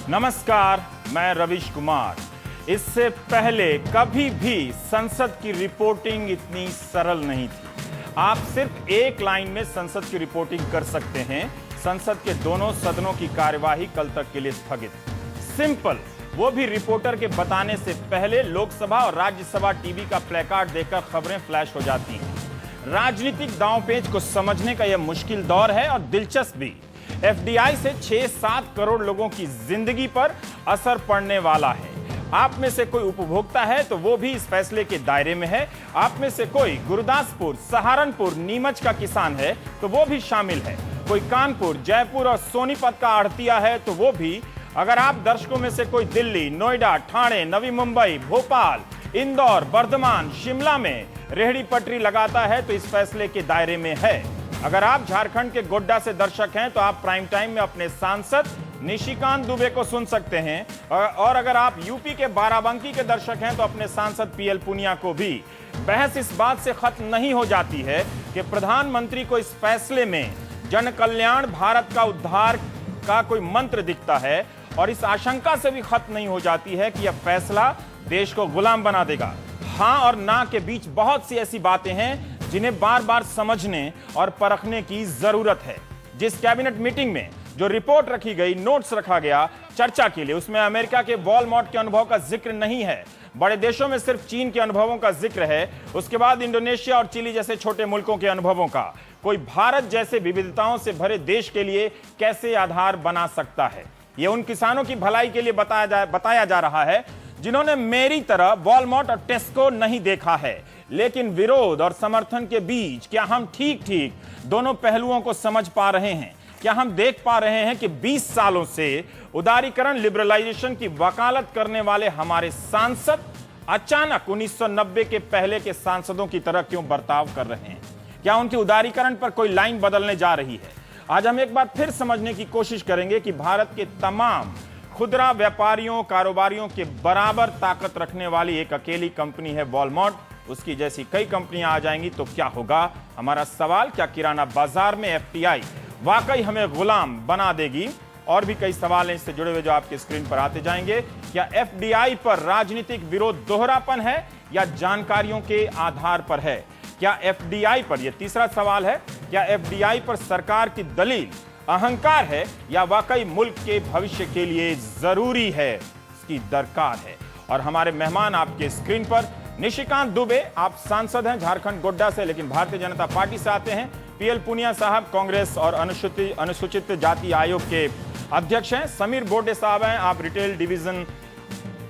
नमस्कार, मैं रविश कुमार। इससे पहले कभी भी संसद की रिपोर्टिंग इतनी सरल नहीं थी। आप सिर्फ एक लाइन में संसद की रिपोर्टिंग कर सकते हैं। संसद के दोनों सदनों की कार्यवाही कल तक के लिए स्थगित। सिंपल, वो भी रिपोर्टर के बताने से पहले लोकसभा और राज्यसभा टीवी का प्लेकार्ड देखकर खबरें फ्लैश हो जाती हैं। राजनीतिक दांवपेच को समझने का यह मुश्किल दौर है और दिलचस्प भी। एफडीआई से 6-7 करोड़ लोगों की जिंदगी पर असर पड़ने वाला है। आप में से कोई उपभोक्ता है तो वो भी इस फैसले के दायरे में है। आप में से कोई गुरदासपुर, सहारनपुर, नीमच का किसान है तो वो भी शामिल है। कोई कानपुर, जयपुर और सोनीपत का आढ़तिया है तो वो भी। अगर आप दर्शकों में से कोई दिल्ली, नोएडा, ठाणे, नवी मुंबई, भोपाल, इंदौर, बर्धमान, शिमला में रेहड़ी पटरी लगाता है तो इस फैसले के दायरे में है। अगर आप झारखंड के गोड्डा से दर्शक हैं तो आप प्राइम टाइम में अपने सांसद निशिकांत दुबे को सुन सकते हैं, और अगर आप यूपी के बाराबंकी के दर्शक हैं तो अपने सांसद पीएल पुनिया को भी। बहस इस बात से खत्म नहीं हो जाती है कि प्रधानमंत्री को इस फैसले में जन कल्याण, भारत का उद्धार का कोई मंत्र दिखता है, और इस आशंका से भी खत्म नहीं हो जाती है कि यह फैसला देश को गुलाम बना देगा। हां और ना के बीच बहुत सी ऐसी बातें हैं जिन्हें बार बार समझने और परखने की जरूरत है। जिस कैबिनेट मीटिंग में जो रिपोर्ट रखी गई, नोट्स रखा गया चर्चा के लिए, उसमें अमेरिका के वॉलमार्ट के अनुभव का जिक्र नहीं है। बड़े देशों में सिर्फ चीन के अनुभवों का जिक्र है। उसके बाद इंडोनेशिया और चिली जैसे छोटे मुल्कों के अनुभवों का। कोई भारत जैसे विविधताओं से भरे देश के लिए कैसे आधार बना सकता है? यह उन किसानों की भलाई के लिए बताया जा रहा है जिन्होंने मेरी तरह वॉलमार्ट और टेस्को नहीं देखा है। लेकिन विरोध और समर्थन के बीच क्या हम ठीक दोनों पहलुओं को समझ पा रहे हैं? क्या हम देख पा रहे हैं कि 20 सालों से उदारीकरण, लिबरलाइजेशन की वकालत करने वाले हमारे सांसद अचानक 1990 के पहले के सांसदों की तरह क्यों बर्ताव कर रहे हैं? क्या उनकी उदारीकरण पर कोई लाइन बदलने जा रही है? आज हम एक बार फिर समझने की कोशिश करेंगे कि भारत के तमाम खुदरा व्यापारियों, कारोबारियों के बराबर ताकत रखने वाली एक अकेली कंपनी है वॉलमार्ट। उसकी जैसी कई कंपनियां आ जाएंगी तो क्या होगा? हमारा सवाल, क्या किराना बाजार में एफडीआई वाकई हमें गुलाम बना देगी? और भी कई सवाल हैं इससे जुड़े हुए जो आपके स्क्रीन पर आते जाएंगे। क्या एफडीआई पर राजनीतिक विरोध दोहरापन है या जानकारियों के आधार पर है? क्या एफडीआई पर, यह तीसरा सवाल है, क्या एफडीआई पर सरकार की दलील अहंकार है या वाकई मुल्क के भविष्य के लिए जरूरी है, इसकी दरकार है? और हमारे मेहमान आपके स्क्रीन पर, निशिकांत दुबे, आप सांसद हैं झारखंड गोड्डा से, लेकिन भारतीय जनता पार्टी से आते हैं। पीएल पुनिया साहब कांग्रेस और अनुसूचित जाति आयोग के अध्यक्ष हैं। समीर बोर्डे साहब हैं, आप रिटेल डिवीजन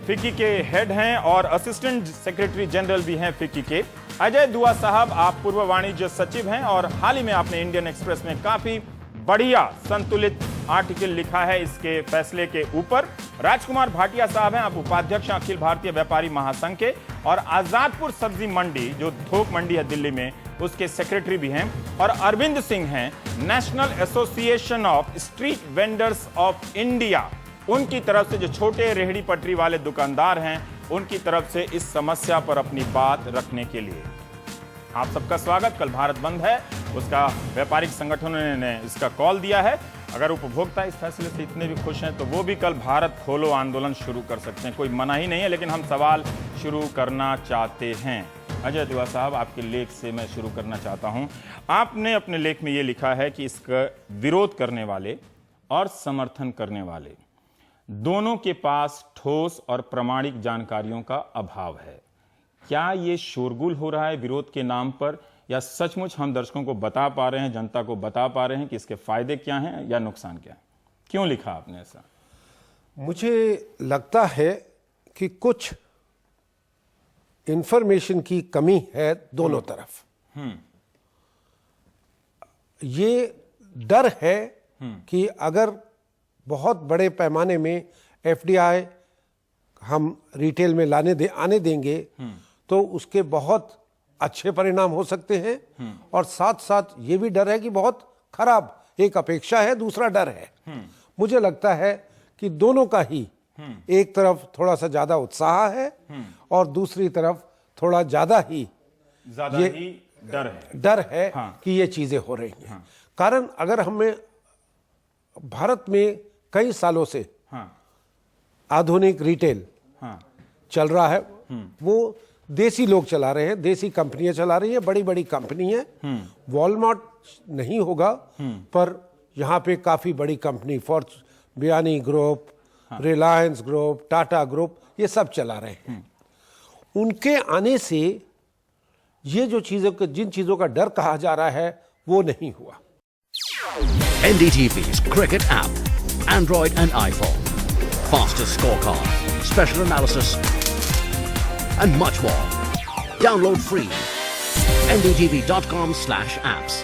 फिक्की के हेड हैं और असिस्टेंट सेक्रेटरी जनरल भी हैं फिक्की के। अजय दुआ साहब, आप पूर्व वाणिज्य सचिव हैं और हाल ही में आपने इंडियन एक्सप्रेस में काफी बढ़िया संतुलित आर्टिकल लिखा है इसके फैसले के ऊपर। राजकुमार भाटिया साहब हैं, आप उपाध्यक्ष अखिल भारतीय व्यापारी महासंघ के और आजादपुर सब्जी मंडी, जो थोक मंडी है दिल्ली में, उसके सेक्रेटरी भी हैं। और अरविंद सिंह हैं, national association of street vendors of India, उनकी तरफ से, जो छोटे रेहड़ी पटरी वाले दुकानदार हैं, उनकी तरफ से इस समस्या पर अपनी बात रखने के लिए आप सबका स्वागत। कल भारत बंद है, उसका व्यापारिक संगठनों ने इसका कॉल दिया है। अगर उपभोक्ता इस फैसले से इतने भी खुश हैं तो वो भी कल भारत खोलो आंदोलन शुरू कर सकते हैं, कोई मना ही नहीं है। लेकिन हम सवाल शुरू करना चाहते हैं। अजय दुआ साहब, आपके लेख से मैं शुरू करना चाहता हूं। आपने अपने लेख में ये लिखा है कि इसका विरोध करने वाले और समर्थन करने वाले दोनों के पास ठोस और प्रामाणिक जानकारियों का अभाव है। क्या ये शोरगुल हो रहा है विरोध के नाम पर, या सचमुच हम दर्शकों को बता पा रहे हैं, जनता को बता पा रहे हैं कि इसके फायदे क्या हैं या नुकसान क्या है? क्यों लिखा आपने ऐसा? मुझे लगता है कि कुछ इंफॉर्मेशन की कमी है दोनों तरफ। ये डर है कि अगर बहुत बड़े पैमाने में एफडीआई हम रिटेल में आने देंगे तो उसके बहुत अच्छे परिणाम हो सकते हैं, और साथ साथ ये भी डर है कि बहुत खराब, एक अपेक्षा है, दूसरा डर है। मुझे लगता है कि दोनों का ही, एक तरफ थोड़ा सा ज्यादा उत्साह है और दूसरी तरफ थोड़ा ज्यादा ही डर है कि ये चीजें हो रही हैं। कारण अगर हमें भारत में कई सालों से आधुनिक रिटेल हाँ, चल रहा है, वो देसी लोग चला रहे हैं, देसी कंपनियां चला रही हैं, बड़ी बड़ी कंपनी है। वॉलमार्ट नहीं होगा, पर यहाँ पे काफी बड़ी company Biyani group, Reliance group, Tata group, ये सब चला रहे हैं। उनके आने से ये जो जिन चीजों का डर कहा जा रहा है वो नहीं हुआ। NDTV's Cricket app, Android and iPhone, fastest scorecard, special analysis, and much more. Download free. ndtv.com/apps.